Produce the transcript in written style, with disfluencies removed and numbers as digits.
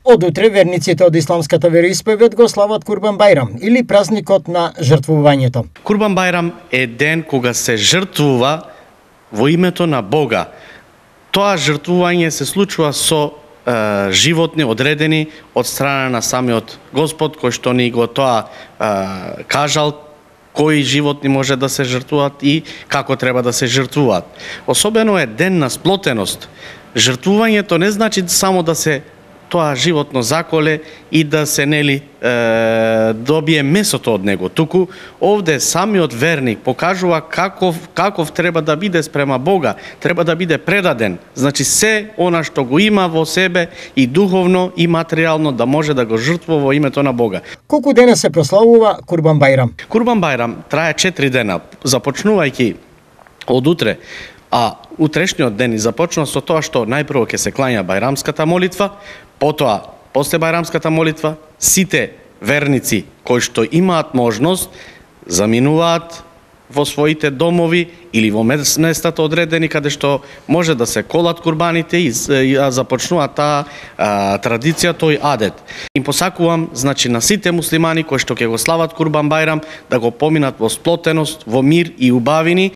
Од утре верниците од исламската вероисповед го слават Курбан Бајрам или празникот на жртвувањето. Курбан Бајрам е ден кога се жртвува во името на Бога. Тоа жртвување се случува со животни одредени од страна на самиот Господ, кој што ни го тоа кажал кои животни може да се жртвуваат и како треба да се жртвуваат. Особено е ден на сплотеност. Жртвувањето не значи само да се тоа животно заколе и да се добие месото од него. Туку овде самиот верник покажува каков треба да биде спрема Бога, треба да биде предаден. Значи се она што го има во себе и духовно и материјално да може да го жртвува во името на Бога. Колку дена се прославува Курбан Бајрам? Курбан Бајрам трае 4 дена, започнувајќи од утре. А утрешниот ден започнува со тоа што најпрво ќе се клања бајрамската молитва, потоа, после бајрамската молитва, сите верници кои што имаат можност, заминуваат во своите домови или во местата одредени каде што може да се колат курбаните и започнува таа традиција, тој адет. Им посакувам, значи, на сите муслимани кои што ќе го слават Курбан Бајрам да го поминат во сплотеност, во мир и убавини.